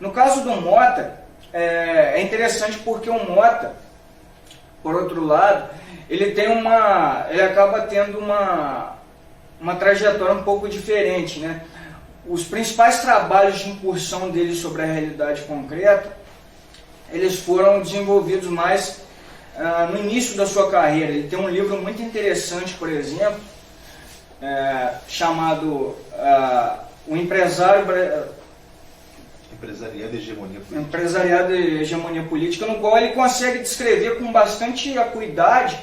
No caso do Mota, é interessante porque o Mota, por outro lado, ele acaba tendo uma trajetória um pouco diferente, né? Os principais trabalhos de incursão dele sobre a realidade concreta, eles foram desenvolvidos mais no início da sua carreira. Ele tem um livro muito interessante, por exemplo, chamado O Empresariado e Hegemonia Política. Empresariado e Hegemonia Política, no qual ele consegue descrever com bastante acuidade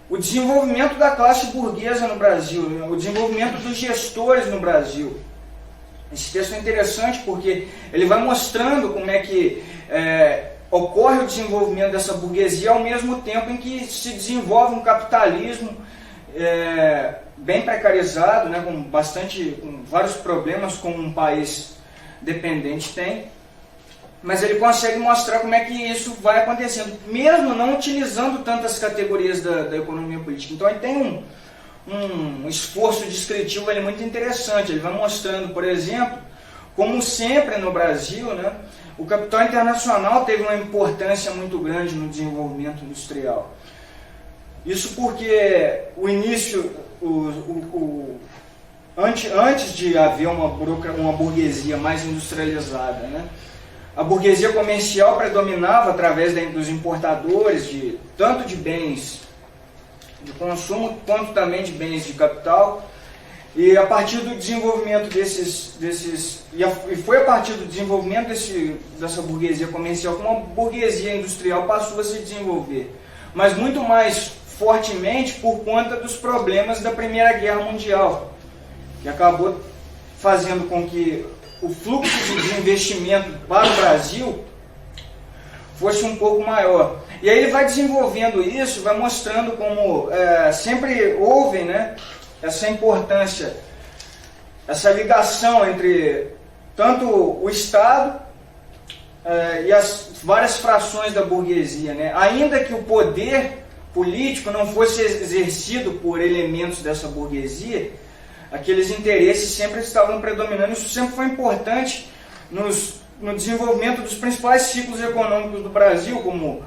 o desenvolvimento da classe burguesa no Brasil, o desenvolvimento dos gestores no Brasil. Esse texto é interessante porque ele vai mostrando como é que ocorre o desenvolvimento dessa burguesia ao mesmo tempo em que se desenvolve um capitalismo bem precarizado, né, com vários problemas como um país dependente tem, mas ele consegue mostrar como é que isso vai acontecendo, mesmo não utilizando tantas categorias da economia política. Então ele tem um esforço descritivo ali muito interessante. Ele vai mostrando, por exemplo, como sempre no Brasil, né, o capital internacional teve uma importância muito grande no desenvolvimento industrial. Isso porque o início, antes de haver uma burguesia mais industrializada, né, a burguesia comercial predominava através dos importadores, tanto de bens de consumo quanto também de bens de capital. E a partir do desenvolvimento e foi a partir do desenvolvimento dessa burguesia comercial que uma burguesia industrial passou a se desenvolver, mas muito mais fortemente por conta dos problemas da Primeira Guerra Mundial, que acabou fazendo com que o fluxo de investimento para o Brasil fosse um pouco maior. E aí ele vai desenvolvendo isso, vai mostrando como sempre houve, né, essa importância, essa ligação entre tanto o Estado e as várias frações da burguesia, né? Ainda que o poder político não fosse exercido por elementos dessa burguesia, aqueles interesses sempre estavam predominando. Isso sempre foi importante no desenvolvimento dos principais ciclos econômicos do Brasil, como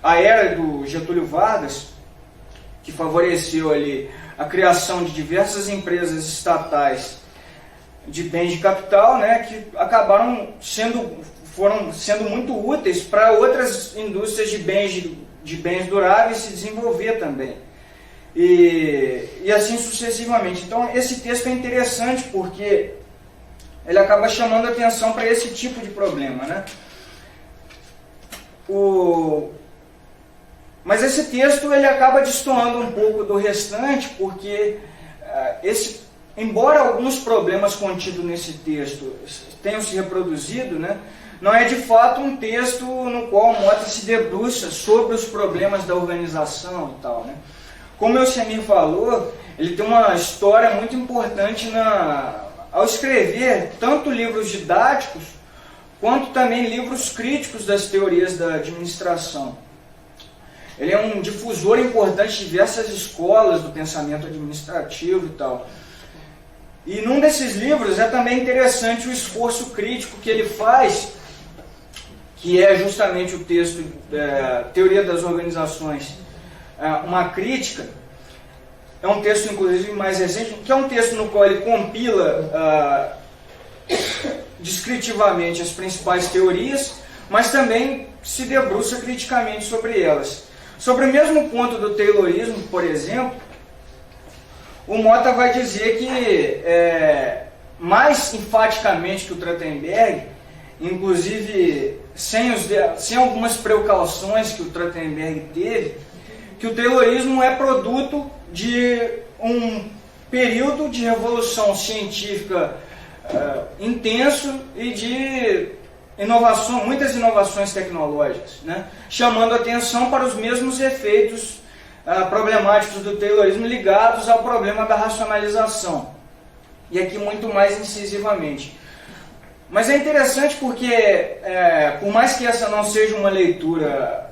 a era do Getúlio Vargas, que favoreceu ali a criação de diversas empresas estatais de bens de capital, né, que foram sendo muito úteis para outras indústrias de bens duráveis se desenvolver também. E assim sucessivamente. Então esse texto é interessante porque ele acaba chamando a atenção para esse tipo de problema, né? Mas esse texto ele acaba destoando um pouco do restante, porque embora alguns problemas contidos nesse texto tenham se reproduzido, né, não é de fato um texto no qual o Mota se debruça sobre os problemas da organização e tal, né? Como o Elcemir falou, ele tem uma história muito importante ao escrever tanto livros didáticos quanto também livros críticos das teorias da administração. Ele é um difusor importante de diversas escolas do pensamento administrativo e tal. E num desses livros é também interessante o esforço crítico que ele faz, que é justamente o texto Teoria das Organizações, uma crítica. É um texto, inclusive, mais recente, que é um texto no qual ele compila descritivamente as principais teorias, mas também se debruça criticamente sobre elas. Sobre o mesmo ponto do Taylorismo, por exemplo, o Mota vai dizer que, mais enfaticamente que o Trachtenberg, inclusive sem algumas precauções que o Trachtenberg teve, que o Taylorismo é produto de um período de revolução científica intenso e de muitas inovações tecnológicas, né? Chamando atenção para os mesmos efeitos problemáticos do Taylorismo ligados ao problema da racionalização, e aqui muito mais incisivamente. Mas é interessante porque, por mais que essa não seja uma leitura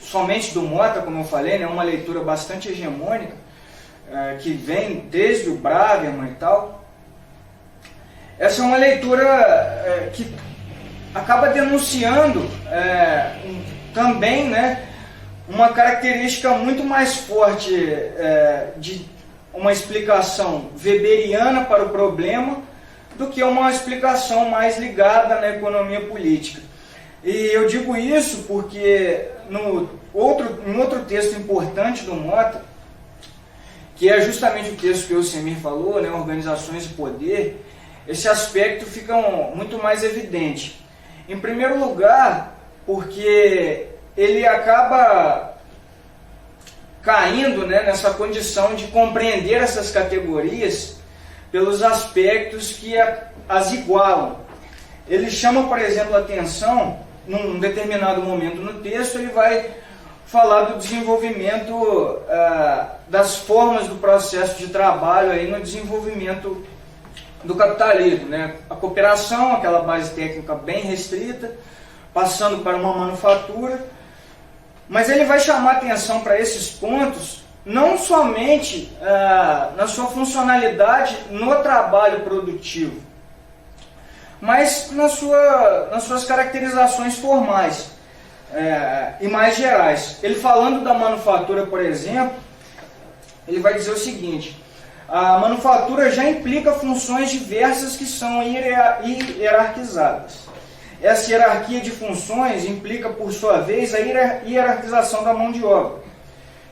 somente do Mota, como eu falei, né, uma leitura bastante hegemônica, que vem desde o Braverman e tal, essa é uma leitura que acaba denunciando também, né, uma característica muito mais forte de uma explicação weberiana para o problema do que uma explicação mais ligada na economia política. E eu digo isso porque em outro texto importante do Mota, que é justamente o texto que o Semir falou, né, Organizações e Poder, esse aspecto fica muito mais evidente. Em primeiro lugar, porque ele acaba caindo, né, nessa condição de compreender essas categorias pelos aspectos que as igualam. Ele chama, por exemplo, a atenção, num determinado momento no texto, ele vai falar do desenvolvimento das formas do processo de trabalho aí no desenvolvimento do capitalismo, né? A cooperação, aquela base técnica bem restrita, passando para uma manufatura, mas ele vai chamar atenção para esses pontos não somente na sua funcionalidade no trabalho produtivo, mas nas suas caracterizações formais e mais gerais. Ele falando da manufatura, por exemplo, ele vai dizer o seguinte: a manufatura já implica funções diversas que são hierarquizadas. Essa hierarquia de funções implica, por sua vez, a hierarquização da mão de obra.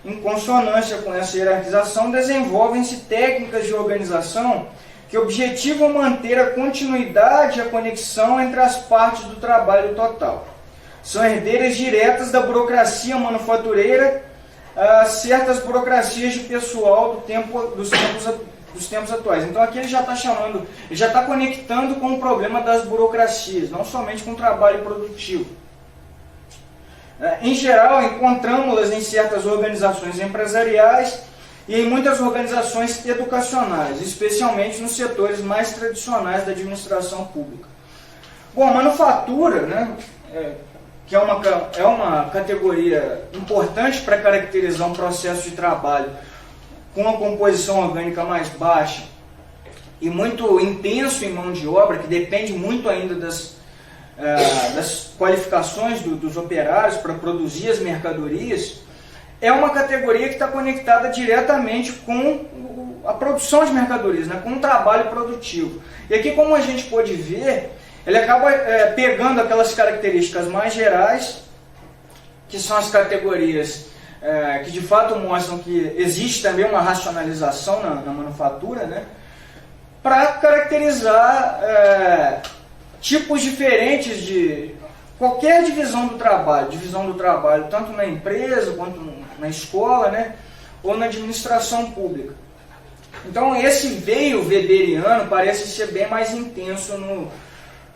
Em consonância com essa hierarquização, desenvolvem-se técnicas de organização que objetivam manter a continuidade e a conexão entre as partes do trabalho total. São herdeiras diretas da burocracia manufatureira, certas burocracias de pessoal dos tempos atuais. Então aqui ele já está chamando, ele já está conectando com o problema das burocracias, não somente com o trabalho produtivo. Em geral, encontramos-las em certas organizações empresariais e em muitas organizações educacionais, especialmente nos setores mais tradicionais da administração pública. Bom, a manufatura, né, que é uma categoria importante para caracterizar um processo de trabalho com uma composição orgânica mais baixa e muito intenso em mão de obra, que depende muito ainda das qualificações dos operários para produzir as mercadorias, é uma categoria que está conectada diretamente com a produção de mercadorias, né, com o trabalho produtivo. E aqui, como a gente pode ver, ele acaba pegando aquelas características mais gerais, que são as categorias que de fato mostram que existe também uma racionalização na manufatura, né, para caracterizar tipos diferentes de qualquer divisão do trabalho, tanto na empresa quanto na escola, né, ou na administração pública. Então esse veio weberiano parece ser bem mais intenso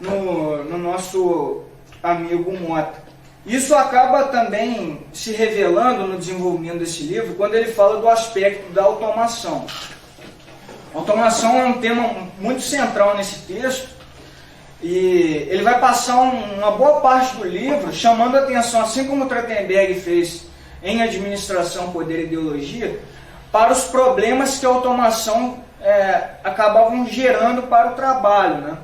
no nosso amigo Mota. Isso acaba também se revelando no desenvolvimento desse livro, quando ele fala do aspecto da automação. A automação é um tema muito central nesse texto, e ele vai passar uma boa parte do livro chamando a atenção, assim como o Trachtenberg fez em Administração, Poder e Ideologia, para os problemas que a automação acabavam gerando para o trabalho, né?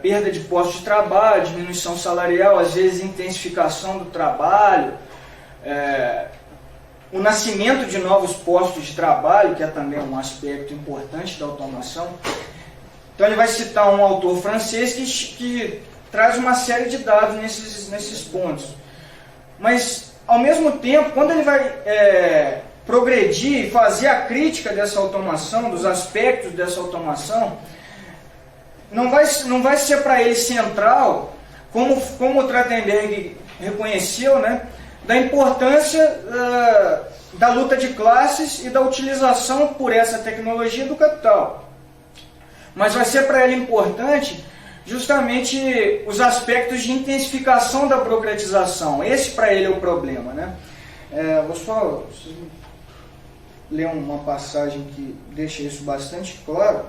Perda de postos de trabalho, diminuição salarial, às vezes intensificação do trabalho, o nascimento de novos postos de trabalho, que é também um aspecto importante da automação. Então ele vai citar um autor francês que traz uma série de dados nesses pontos. Mas, ao mesmo tempo, quando ele vai progredir e fazer a crítica dessa automação, dos aspectos dessa automação, não vai ser para ele central, como o Trachtenberg reconheceu, né, da importância da luta de classes e da utilização por essa tecnologia do capital. Mas vai ser para ele importante justamente os aspectos de intensificação da burocratização. Esse para ele é o problema, né? Vou só ler uma passagem que deixa isso bastante claro.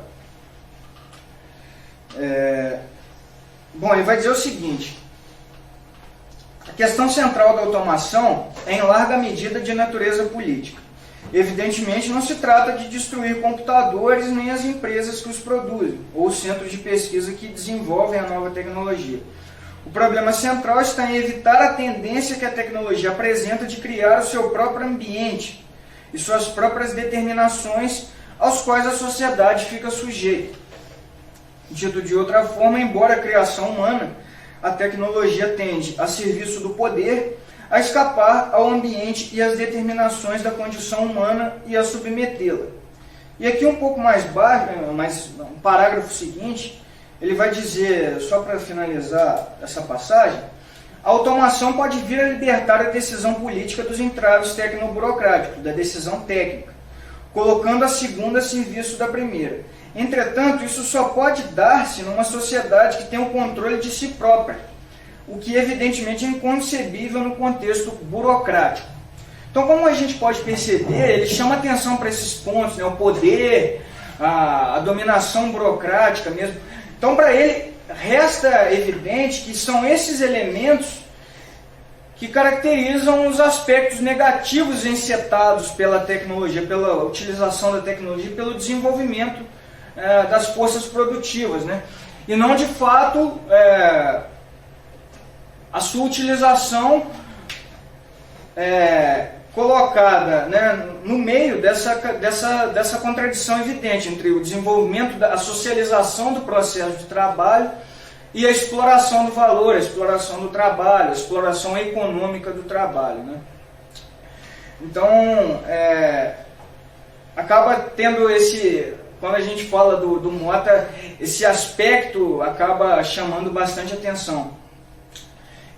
Bom, ele vai dizer o seguinte: a questão central da automação é em larga medida de natureza política. Evidentemente, não se trata de destruir computadores nem as empresas que os produzem, ou os centros de pesquisa que desenvolvem a nova tecnologia. O problema central está em evitar a tendência que a tecnologia apresenta de criar o seu próprio ambiente e suas próprias determinações aos quais a sociedade fica sujeita. Dito de outra forma, embora a criação humana, a tecnologia tende, a serviço do poder, a escapar ao ambiente e às determinações da condição humana e a submetê-la. E aqui um pouco mais baixo, um parágrafo seguinte, ele vai dizer, só para finalizar essa passagem, a automação pode vir a libertar a decisão política dos entraves tecnoburocráticos, da decisão técnica, colocando a segunda a serviço da primeira. Entretanto, isso só pode dar-se numa sociedade que tem o controle de si própria, o que evidentemente é inconcebível no contexto burocrático. Então, como a gente pode perceber, ele chama atenção para esses pontos, né? O poder, a dominação burocrática mesmo. Então, para ele, resta evidente que são esses elementos que caracterizam os aspectos negativos encetados pela tecnologia, pela utilização da tecnologia, pelo desenvolvimento das forças produtivas, né? E não, de fato, a sua utilização colocada, né, no meio dessa contradição evidente entre o desenvolvimento, a socialização do processo de trabalho e a exploração do valor, a exploração do trabalho, a exploração econômica do trabalho, né? Então, acaba tendo quando a gente fala do Mota, esse aspecto acaba chamando bastante atenção.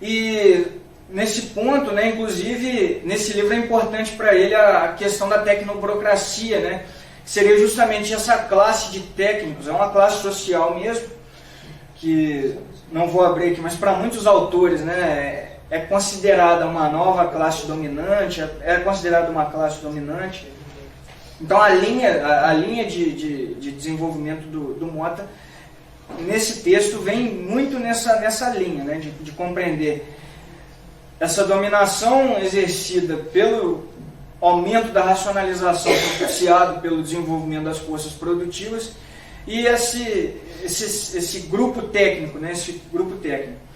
E nesse ponto, né, inclusive, nesse livro é importante para ele a questão da tecnoburocracia, né, que seria justamente essa classe de técnicos, é uma classe social mesmo, que não vou abrir aqui, mas para muitos autores, né, é considerada uma nova classe dominante, é considerada uma classe dominante. Então a linha de desenvolvimento do Mota, nesse texto, vem muito nessa linha, né, de compreender essa dominação exercida pelo aumento da racionalização propiciado pelo desenvolvimento das forças produtivas e esse grupo técnico, né, esse grupo técnico.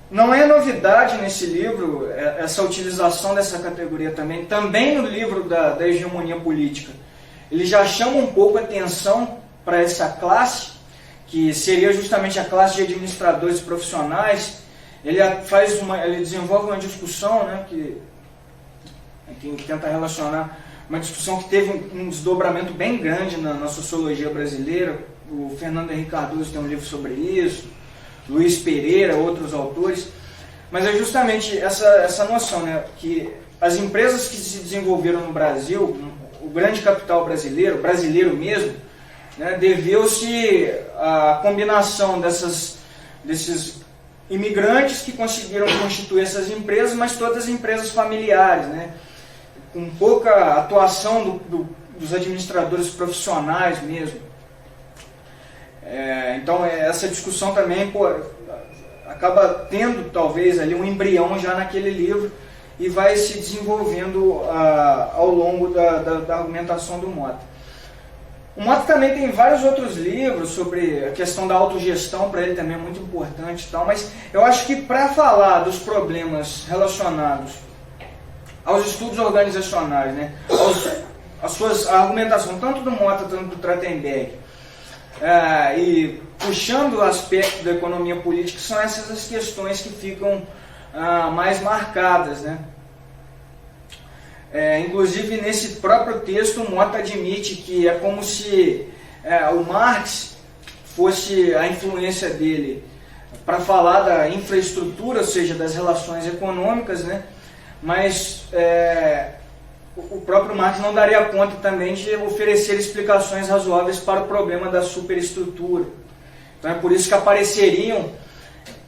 Não é novidade nesse livro essa utilização dessa categoria também no livro da hegemonia política. Ele já chama um pouco a atenção para essa classe, que seria justamente a classe de administradores profissionais. Ele desenvolve uma discussão, né, que tenta relacionar uma discussão que teve um desdobramento bem grande na sociologia brasileira. O Fernando Henrique Cardoso tem um livro sobre isso, Luiz Pereira, outros autores, mas é justamente essa noção, né, que as empresas que se desenvolveram no Brasil, o grande capital brasileiro mesmo, né, deveu-se à combinação desses imigrantes que conseguiram constituir essas empresas, mas todas empresas familiares, né, com pouca atuação dos administradores profissionais mesmo. Então essa discussão também acaba tendo talvez ali um embrião já naquele livro e vai se desenvolvendo ao longo da argumentação do Mota. O Mota também tem vários outros livros sobre a questão da autogestão, para ele também é muito importante e tal, mas eu acho que para falar dos problemas relacionados aos estudos organizacionais, né, a argumentação tanto do Mota quanto do Trachtenberg, e puxando o aspecto da economia política, são essas as questões que ficam mais marcadas, né? Inclusive nesse próprio texto o Mota admite que é como se o Marx fosse a influência dele para falar da infraestrutura, ou seja, das relações econômicas, né? Mas o próprio Marx não daria conta também de oferecer explicações razoáveis para o problema da superestrutura. Então é por isso que apareceriam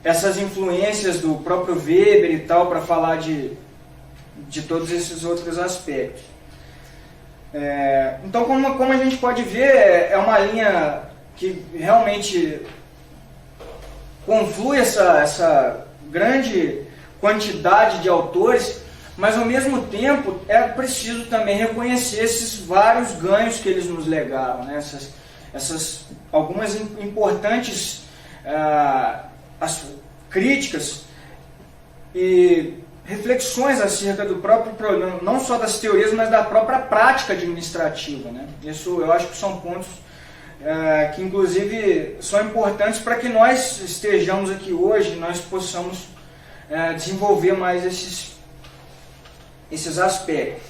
essas influências do próprio Weber e tal, para falar de todos esses outros aspectos. Então, como a gente pode ver, é uma linha que realmente conflui essa grande quantidade de autores, mas ao mesmo tempo é preciso também reconhecer esses vários ganhos que eles nos legaram, né? essas algumas importantes as críticas e reflexões acerca do próprio problema, não só das teorias, mas da própria prática administrativa, né? Isso eu acho que são pontos que inclusive são importantes para que nós estejamos aqui hoje, nós possamos desenvolver mais esses aspectos.